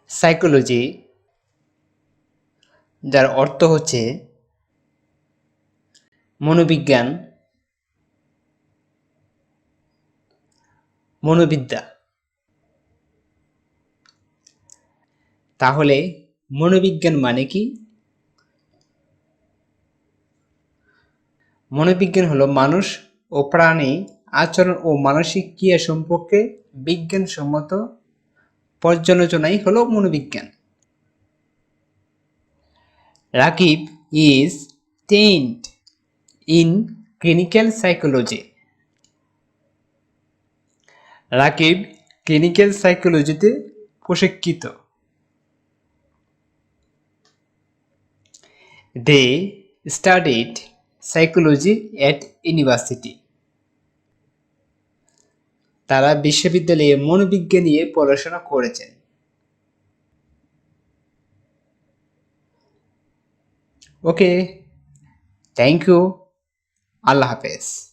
Psychology, যার অর্থ হচ্ছে মনোবিজ্ঞান, মনোবিদ্যা। তাহলে মনোবিজ্ঞান মানে কি? মনোবিজ্ঞান হলো মানুষ ও প্রাণী আচরণ ও মানসিক ক্রিয়া সম্পর্কে বিজ্ঞানসম্মত পর্যালোচনাই হলো মনোবিজ্ঞান। Rakib is trained in clinical psychology. Rakib clinical সাইকোলজিতে প্রশিক্ষিত। They studied psychology at university. তারা বিশ্ববিদ্যালয়ে মনোবিজ্ঞান নিয়ে পড়াশোনা করেছেন। ওকে, থ্যাংক ইউ, আল্লাহ হাফেজ।